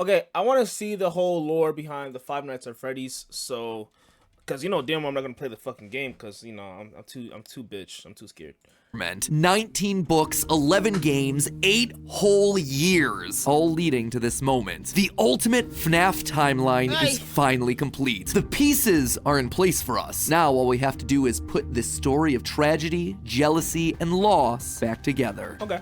Okay, I want to see the whole lore behind the Five Nights at Freddy's. So, because you know, damn, well I'm not gonna play the fucking game because you know I'm too bitch. I'm too scared. 19 books, 11 games, 8 whole years, all leading to this moment. The ultimate FNAF timeline is finally complete. The pieces are in place for us. Now all we have to do is put this story of tragedy, jealousy, and loss back together. Okay.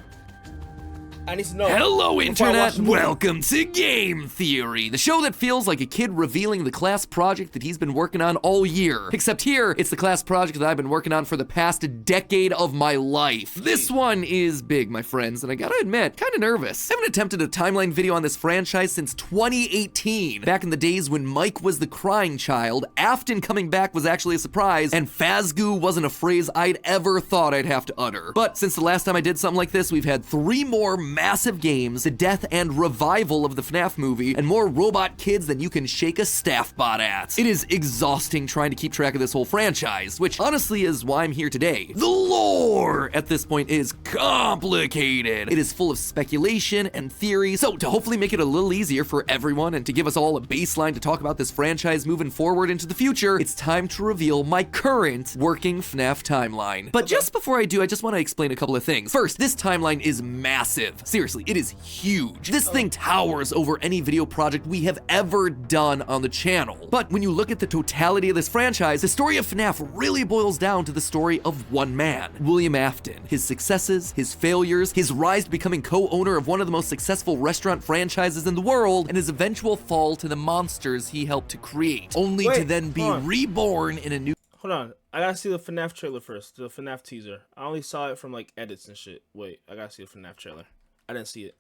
I need to know. Hello, Internet! Welcome to Game Theory, the show that feels like a kid revealing the class project that he's been working on all year. Except here, it's the class project that I've been working on for the past decade of my life. This one is big, my friends, and I gotta admit, kinda nervous. I haven't attempted a timeline video on this franchise since 2018. Back in the days when Mike was the crying child, Afton coming back was actually a surprise, and Fazgoo wasn't a phrase I'd ever thought I'd have to utter. But since the last time I did something like this, we've had 3 more massive games, the death and revival of the FNAF movie, and more robot kids than you can shake a staff bot at. It is exhausting trying to keep track of this whole franchise, which honestly is why I'm here today. The lore at this point is complicated. It is full of speculation and theory, so to hopefully make it a little easier for everyone and to give us all a baseline to talk about this franchise moving forward into the future, it's time to reveal my current working FNAF timeline. But just before I do, I just want to explain a couple of things. First, this timeline is massive. Seriously, it is huge. This thing towers over any video project we have ever done on the channel. But when you look at the totality of this franchise, the story of FNAF really boils down to the story of one man, William Afton. His successes, his failures, his rise to becoming co-owner of one of the most successful restaurant franchises in the world, and his eventual fall to the monsters he helped to create, only to then be reborn in a new... Hold on. I gotta see the FNAF trailer first, the FNAF teaser. I only saw it from like edits and shit. Wait, I gotta see the FNAF trailer. I didn't see it.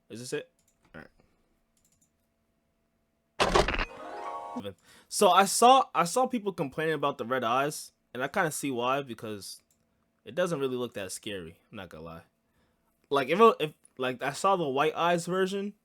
Is this it? All right. So I saw people complaining about the red eyes, and I kind of see why, because it doesn't really look that scary. I'm not gonna lie. Like if like I saw the white eyes version,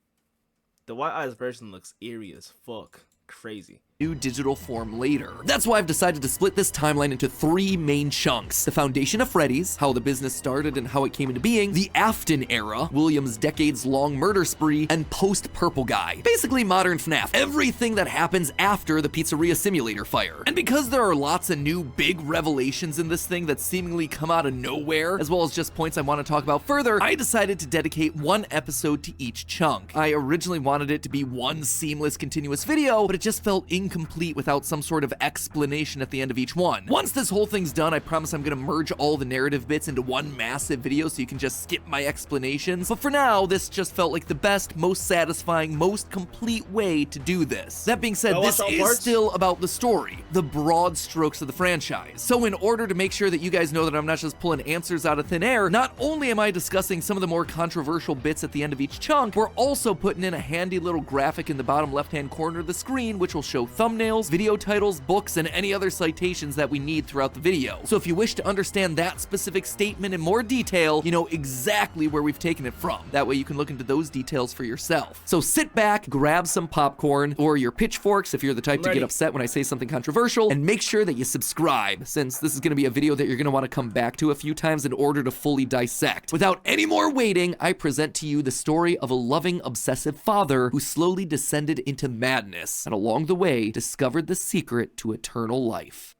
the white eyes version looks eerie as fuck, crazy. New digital form later. That's why I've decided to split this timeline into 3 main chunks. The foundation of Freddy's, how the business started and how it came into being, the Afton era, William's decades-long murder spree, and post-Purple Guy. Basically modern FNAF. Everything that happens after the pizzeria simulator fire. And because there are lots of new big revelations in this thing that seemingly come out of nowhere, as well as just points I want to talk about further, I decided to dedicate 1 episode to each chunk. I originally wanted it to be one seamless continuous video, but it just felt incomplete without some sort of explanation at the end of each one. Once this whole thing's done, I promise I'm gonna merge all the narrative bits into one massive video so you can just skip my explanations. But for now, this just felt like the best, most satisfying, most complete way to do this. That being said, this is still about the story, the broad strokes of the franchise. So in order to make sure that you guys know that I'm not just pulling answers out of thin air, not only am I discussing some of the more controversial bits at the end of each chunk, we're also putting in a handy little graphic in the bottom left-hand corner of the screen, which will show thumbnails, video titles, books, and any other citations that we need throughout the video. So if you wish to understand that specific statement in more detail, you know exactly where we've taken it from. That way you can look into those details for yourself. So sit back, grab some popcorn, or your pitchforks if you're the type to get upset when I say something controversial, and make sure that you subscribe, since this is going to be a video that you're going to want to come back to a few times in order to fully dissect. Without any more waiting, I present to you the story of a loving, obsessive father who slowly descended into madness, and along the way, discovered the secret to eternal life.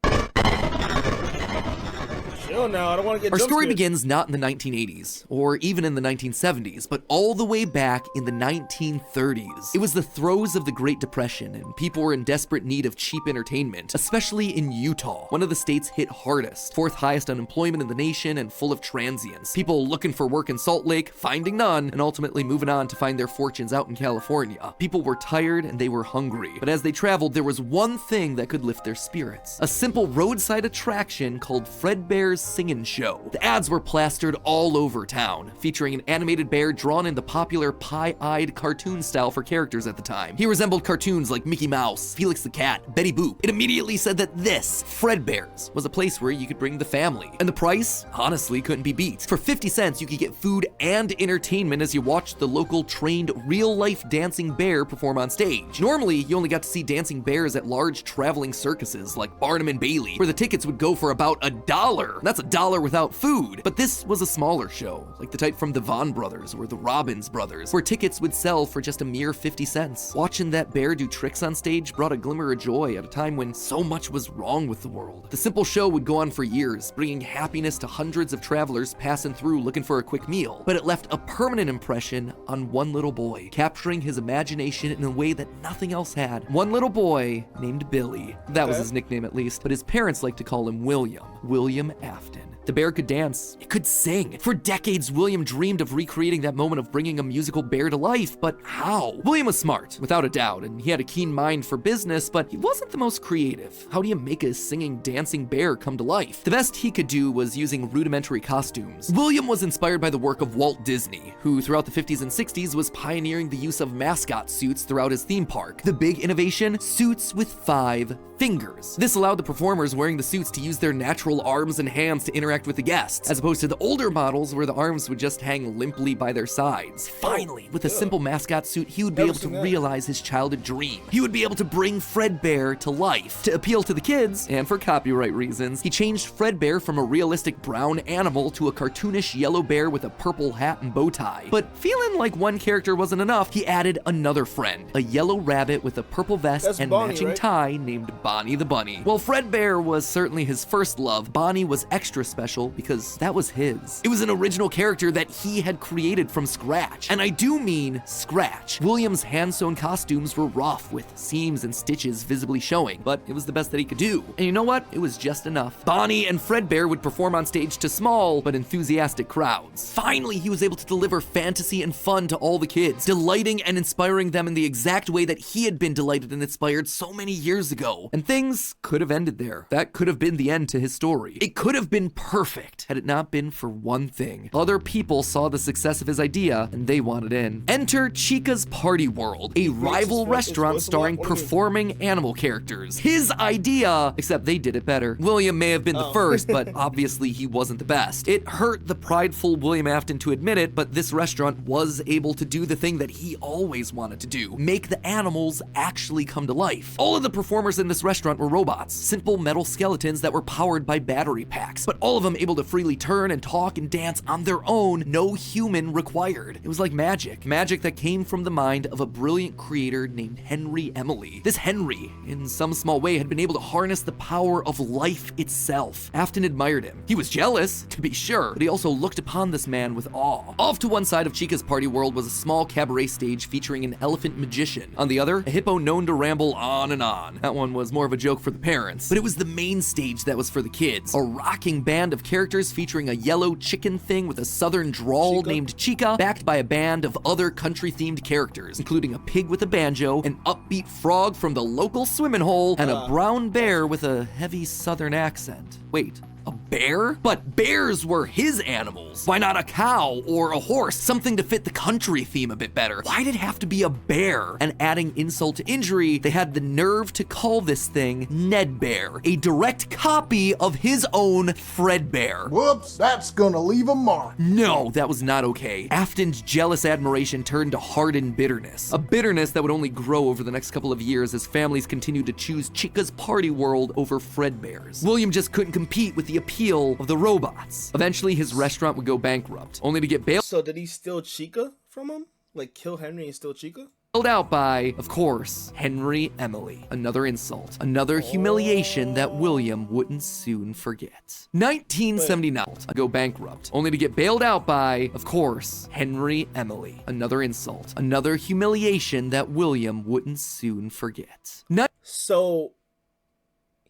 Now, I don't want to get Our story begins not in the 1980s, or even in the 1970s, but all the way back in the 1930s. It was the throes of the Great Depression, and people were in desperate need of cheap entertainment, especially in Utah, one of the states hit hardest, 4th highest unemployment in the nation, and full of transients. People looking for work in Salt Lake, finding none, and ultimately moving on to find their fortunes out in California. People were tired and they were hungry, but as they traveled, there was one thing that could lift their spirits. A simple roadside attraction called Fredbear's Singin' Show. The ads were plastered all over town, featuring an animated bear drawn in the popular pie-eyed cartoon style for characters at the time. He resembled cartoons like Mickey Mouse, Felix the Cat, Betty Boop. It immediately said that this, Fredbear's, was a place where you could bring the family. And the price, honestly, couldn't be beat. For 50 cents, you could get food and entertainment as you watched the local trained real-life dancing bear perform on stage. Normally, you only got to see dancing bears at large traveling circuses like Barnum and Bailey, where the tickets would go for about $1. That's $1 without food. But this was a smaller show, like the type from the Von Brothers or the Robbins Brothers, where tickets would sell for just a mere 50 cents. Watching that bear do tricks on stage brought a glimmer of joy at a time when so much was wrong with the world. The simple show would go on for years, bringing happiness to hundreds of travelers passing through looking for a quick meal. But it left a permanent impression on one little boy, capturing his imagination in a way that nothing else had. One little boy named Billy. That was his nickname at least, but his parents liked to call him William Afton. The bear could dance, it could sing. For decades, William dreamed of recreating that moment of bringing a musical bear to life, but how? William was smart, without a doubt, and he had a keen mind for business, but he wasn't the most creative. How do you make a singing, dancing bear come to life? The best he could do was using rudimentary costumes. William was inspired by the work of Walt Disney, who throughout the 50s and 60s was pioneering the use of mascot suits throughout his theme park. The big innovation? Suits with 5 fingers. This allowed the performers wearing the suits to use their natural arms and hands to interact with the guests, as opposed to the older models where the arms would just hang limply by their sides. Finally, with a simple mascot suit, he would be able to realize his childhood dream. He would be able to bring Fredbear to life. To appeal to the kids, and for copyright reasons, he changed Fredbear from a realistic brown animal to a cartoonish yellow bear with a purple hat and bow tie. But feeling like one character wasn't enough, he added another friend, a yellow rabbit with a purple vest and Bonnie, matching right? tie named Bonnie the Bunny. While Fredbear was certainly his first love, Bonnie was extra special because that was his. It was an original character that he had created from scratch. And I do mean scratch. William's hand-sewn costumes were rough with seams and stitches visibly showing, but it was the best that he could do. And you know what? It was just enough. Bonnie and Fredbear would perform on stage to small but enthusiastic crowds. Finally, he was able to deliver fantasy and fun to all the kids, delighting and inspiring them in the exact way that he had been delighted and inspired so many years ago. And things could have ended there. That could have been the end to his story. It could have been perfect had it not been for one thing. Other people saw the success of his idea and they wanted in. Enter Chica's Party World, a rival restaurant starring performing animal characters. His idea, except they did it better. William may have been the first, but obviously he wasn't the best. It hurt the prideful William Afton to admit it, but this restaurant was able to do the thing that he always wanted to do: make the animals actually come to life. All of the performers in this restaurant were robots, simple metal skeletons that were powered by battery packs, but all of them able to freely turn and talk and dance on their own, no human required. It was like magic that came from the mind of a brilliant creator named Henry Emily. This Henry, in some small way, had been able to harness the power of life itself. Afton admired him. He was jealous, to be sure, but he also looked upon this man with awe. Off to one side of Chica's Party World was a small cabaret stage featuring an elephant magician. On the other, a hippo known to ramble on and on. That one was more of a joke for the parents, but it was the main stage that was for the kids. A rocking band of characters featuring a yellow chicken thing with a southern drawl named Chica, backed by a band of other country-themed characters, including a pig with a banjo, an upbeat frog from the local swimming hole, and a brown bear with a heavy southern accent. Wait, a bear? But bears were his animals. Why not a cow or a horse? Something to fit the country theme a bit better. Why'd it have to be a bear? And adding insult to injury, they had the nerve to call this thing Ned Bear, a direct copy of his own Fredbear. Whoops, that's gonna leave a mark. No, that was not okay. Afton's jealous admiration turned to hardened bitterness. A bitterness that would only grow over the next couple of years as families continued to choose Chica's Party World over Fredbear's. William just couldn't compete with the appeal of the robots. Eventually, his restaurant would go bankrupt, only to get bailed So did he steal Chica from him? Like kill Henry and steal Chica? out by, of course, Henry Emily. Another insult, another humiliation that William wouldn't soon forget. 1979, go bankrupt, only to get bailed out by, of course, Henry Emily. Another insult, another humiliation that William wouldn't soon forget. So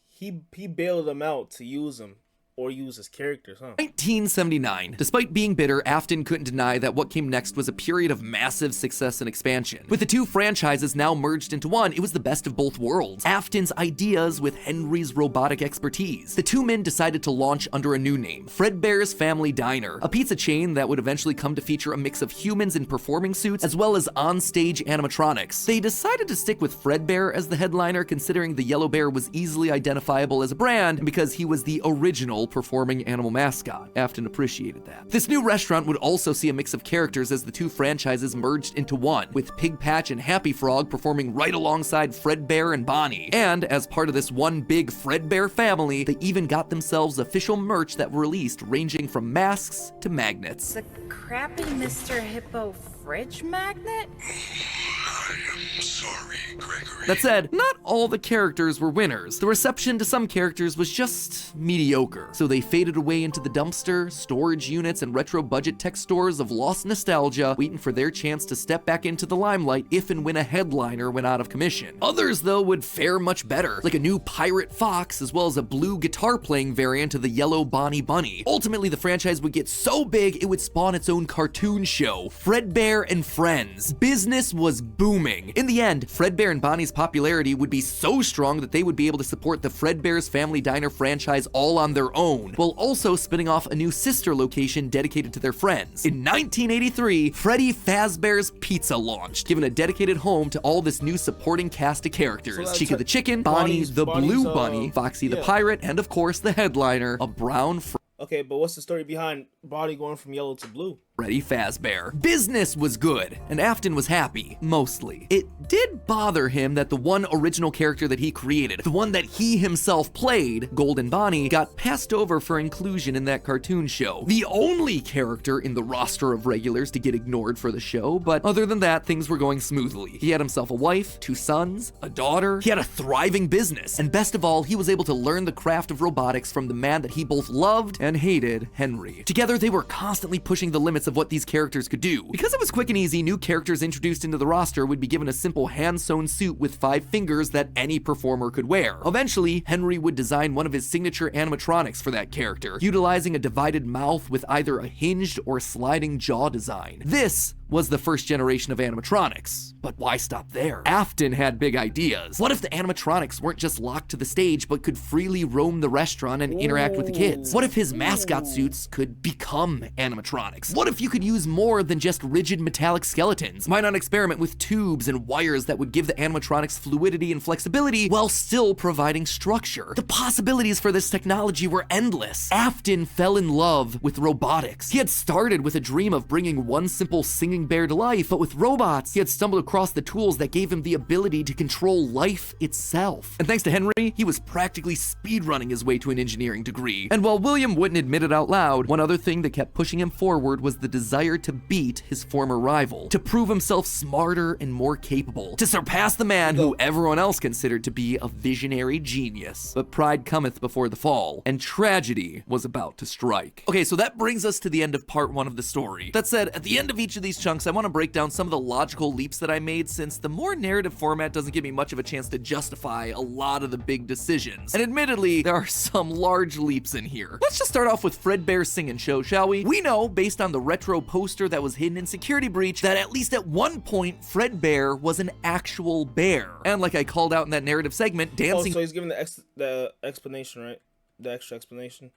he bailed him out to use him. Or use his characters, huh? 1979. Despite being bitter, Afton couldn't deny that what came next was a period of massive success and expansion. With the two franchises now merged into one, it was the best of both worlds. Afton's ideas with Henry's robotic expertise. The two men decided to launch under a new name, Fredbear's Family Diner, a pizza chain that would eventually come to feature a mix of humans in performing suits as well as on-stage animatronics. They decided to stick with Fredbear as the headliner, considering the yellow bear was easily identifiable as a brand and because he was the original well-performing animal mascot. Afton appreciated that. This new restaurant would also see a mix of characters as the two franchises merged into one, with Pig Patch and Happy Frog performing right alongside Fredbear and Bonnie. And as part of this one big Fredbear family, they even got themselves official merch that were released, ranging from masks to magnets. The crappy Mr. Hippo fridge magnet? I am sorry, Gregory. That said, not all the characters were winners. The reception to some characters was just mediocre, so they faded away into the dumpster, storage units, and retro budget tech stores of lost nostalgia, waiting for their chance to step back into the limelight if and when a headliner went out of commission. Others, though, would fare much better, like a new Pirate Fox, as well as a blue guitar-playing variant of the yellow Bonnie Bunny. Ultimately, the franchise would get so big, it would spawn its own cartoon show, Fredbear and Friends. Business was booming. In the end, Fredbear and Bonnie's popularity would be so strong that they would be able to support the Fredbear's Family Diner franchise all on their own, while also spinning off a new sister location dedicated to their friends. In 1983, Freddy Fazbear's Pizza launched, giving a dedicated home to all this new supporting cast of characters. So Chica the Chicken, Bonnie the Blue Bunny, Foxy the Pirate, and of course the headliner, a brown Okay, but what's the story behind Bonnie going from yellow to blue? Freddy Fazbear. Business was good, and Afton was happy, mostly. It did bother him that the one original character that he created, the one that he himself played, Golden Bonnie, got passed over for inclusion in that cartoon show. The only character in the roster of regulars to get ignored for the show, but other than that, things were going smoothly. He had himself a wife, 2 sons, a daughter, he had a thriving business, and best of all, he was able to learn the craft of robotics from the man that he both loved and hated, Henry. Together, they were constantly pushing the limits of what these characters could do. Because it was quick and easy, new characters introduced into the roster would be given a simple hand-sewn suit with 5 fingers that any performer could wear. Eventually, Henry would design one of his signature animatronics for that character, utilizing a divided mouth with either a hinged or sliding jaw design. This was the first generation of animatronics. But why stop there? Afton had big ideas. What if the animatronics weren't just locked to the stage, but could freely roam the restaurant and interact with the kids? What if his mascot suits could become animatronics? What if you could use more than just rigid metallic skeletons? Why not experiment with tubes and wires that would give the animatronics fluidity and flexibility while still providing structure? The possibilities for this technology were endless. Afton fell in love with robotics. He had started with a dream of bringing one simple singing bear to life, but with robots, he had stumbled across the tools that gave him the ability to control life itself. And thanks to Henry, he was practically speedrunning his way to an engineering degree. And while William wouldn't admit it out loud, one other thing that kept pushing him forward was the desire to beat his former rival, to prove himself smarter and more capable, to surpass the man who everyone else considered to be a visionary genius. But pride cometh before the fall, and tragedy was about to strike. Okay, so that brings us to the end of part 1 of the story. That said, at the end of each of these chunks, I want to break down some of the logical leaps that I made, since the more narrative format doesn't give me much of a chance to justify a lot of the big decisions. And admittedly, there are some large leaps in here. Let's just start off with Fredbear's singing show, shall we? We know, based on the retro poster that was hidden in Security Breach, that at least at one point, Fredbear was an actual bear. And like I called out in that narrative segment, dancing— Oh, so he's giving the explanation, right? The extra explanation.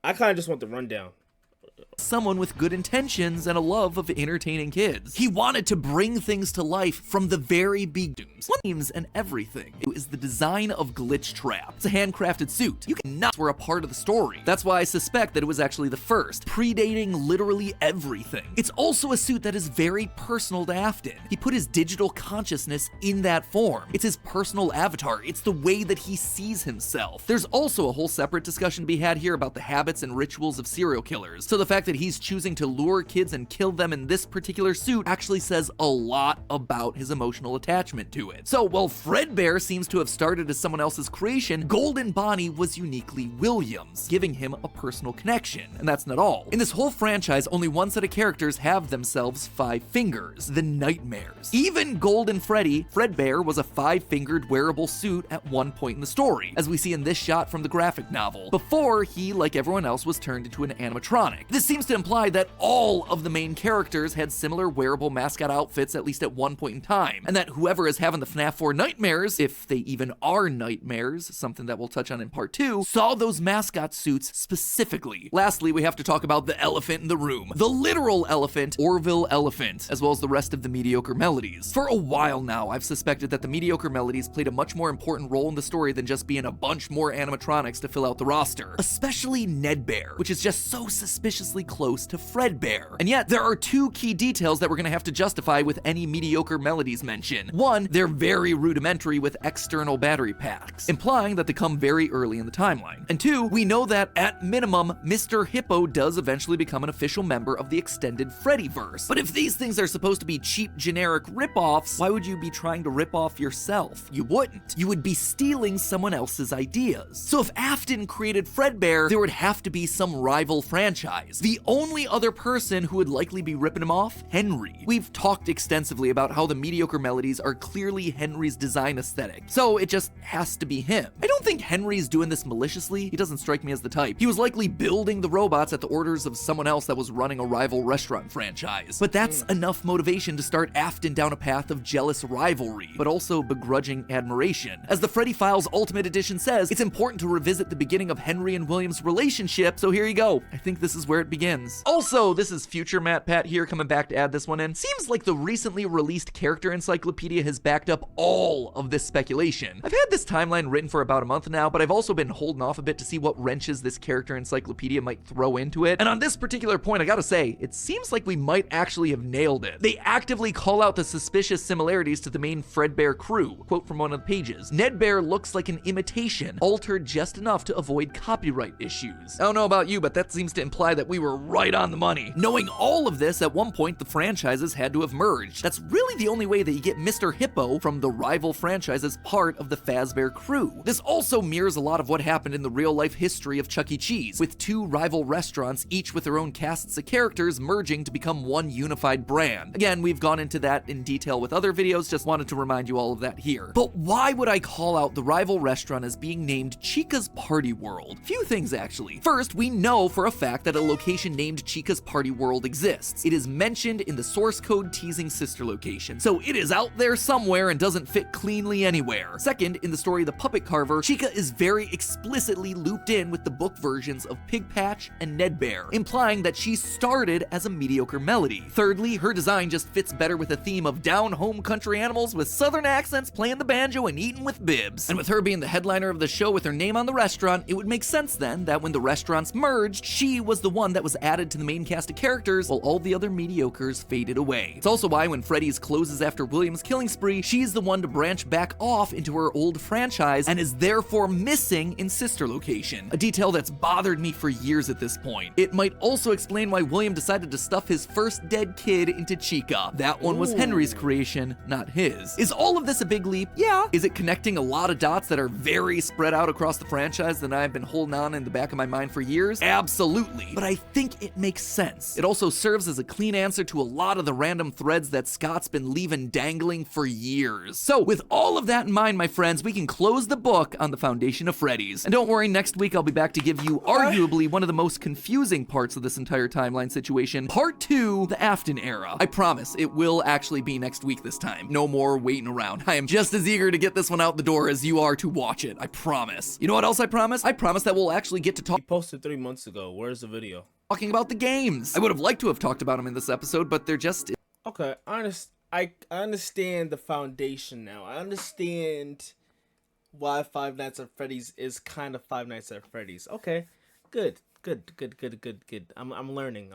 I kind of just want the rundown. Someone with good intentions and a love of entertaining kids. He wanted to bring things to life from the very beginnings, themes and everything. It is the design of Glitch Trap. It's a handcrafted suit. You cannot were a part of the story. That's why I suspect that it was actually the first, predating literally everything. It's also a suit that is very personal to Afton. He put his digital consciousness in that form. It's his personal avatar. It's the way that he sees himself. There's also a whole separate discussion to be had here about the habits and rituals of serial killers. So the fact that he's choosing to lure kids and kill them in this particular suit actually says a lot about his emotional attachment to it. So while Fredbear seems to have started as someone else's creation, Golden Bonnie was uniquely Williams, giving him a personal connection. And that's not all. In this whole franchise, only one set of characters have themselves 5 fingers, the Nightmares. Even Golden Freddy, Fredbear, was a 5-fingered wearable suit at one point in the story, as we see in this shot from the graphic novel, before he, like everyone else, was turned into an animatronic. This seems to imply that all of the main characters had similar wearable mascot outfits at least at one point in time, and that whoever is having the FNAF 4 nightmares, if they even are nightmares, something that we'll touch on in part 2, saw those mascot suits specifically. Lastly, we have to talk about the elephant in the room. The literal elephant, Orville Elephant, as well as the rest of the mediocre melodies. For a while now, I've suspected that the mediocre melodies played a much more important role in the story than just being a bunch more animatronics to fill out the roster. Especially Nedbear, which is just so suspiciously close to Fredbear. And yet, there are two key details that we're gonna have to justify with any mediocre melodies mention. One, they're very rudimentary with external battery packs, implying that they come very early in the timeline. And two, we know that at minimum, Mr. Hippo does eventually become an official member of the extended Freddyverse. But if these things are supposed to be cheap, generic rip-offs, why would you be trying to rip off yourself? You wouldn't. You would be stealing someone else's ideas. So if Afton created Fredbear, there would have to be some rival franchise. The only other person who would likely be ripping him off? Henry. We've talked extensively about how the mediocre melodies are clearly Henry's design aesthetic, so it just has to be him. I don't think Henry's doing this maliciously. He doesn't strike me as the type. He was likely building the robots at the orders of someone else that was running a rival restaurant franchise. But that's enough motivation to start Afton down a path of jealous rivalry, but also begrudging admiration. As the Freddy Files Ultimate Edition says, it's important to revisit the beginning of Henry and William's relationship, so here you go. I think this is where it begins. Also, this is future Matt Pat here coming back to add this one in. Seems like the recently released character encyclopedia has backed up all of this speculation. I've had this timeline written for about a month now, but I've also been holding off a bit to see what wrenches this character encyclopedia might throw into it. And on this particular point, I gotta say, it seems like we might actually have nailed it. They actively call out the suspicious similarities to the main Fredbear crew. Quote from one of the pages: Nedbear looks like an imitation, altered just enough to avoid copyright issues. I don't know about you, but that seems to imply that we were right on the money. Knowing all of this, at one point the franchises had to have merged. That's really the only way that you get Mr. Hippo from the rival franchise as part of the Fazbear crew. This also mirrors a lot of what happened in the real-life history of Chuck E. Cheese, with two rival restaurants, each with their own casts of characters, merging to become one unified brand. Again, we've gone into that in detail with other videos, just wanted to remind you all of that here. But why would I call out the rival restaurant as being named Chica's Party World? Few things, actually. First, we know for a fact that a location named Chica's Party World exists. It is mentioned in the source code teasing sister location, so it is out there somewhere and doesn't fit cleanly anywhere. Second, in the story The Puppet Carver, Chica is very explicitly looped in with the book versions of Pig Patch and Nedbear, implying that she started as a mediocre melody. Thirdly, her design just fits better with the theme of down-home country animals with southern accents playing the banjo and eating with bibs. And with her being the headliner of the show with her name on the restaurant, it would make sense then that when the restaurants merged, she was the one that was added to the main cast of characters while all the other mediocres faded away. It's also why when Freddy's closes after William's killing spree, she's the one to branch back off into her old franchise and is therefore missing in sister location, a detail that's bothered me for years at this point. It might also explain why William decided to stuff his first dead kid into Chica. That one was Henry's creation, not his. Is all of this a big leap? Yeah. Is it connecting a lot of dots that are very spread out across the franchise that I've been holding on in the back of my mind for years? Absolutely. But I think it makes sense. It also serves as a clean answer to a lot of the random threads that Scott's been leaving dangling for years. So with all of that in mind, my friends, we can close the book on the foundation of Freddy's. And don't worry, next week I'll be back to give you arguably one of the most confusing parts of this entire timeline situation, part 2, the Afton era. I promise it will actually be next week this time. No more waiting around. I am just as eager to get this one out the door as you are to watch it. I promise. You know what else I promise? I promise that we'll actually get to talk He posted 3 months ago. Where's the video? talking about the games. I would have liked to have talked about them in this episode, but they're just... Okay, I understand the foundation now. I understand why Five Nights at Freddy's is kind of Five Nights at Freddy's. Okay, good. I'm learning.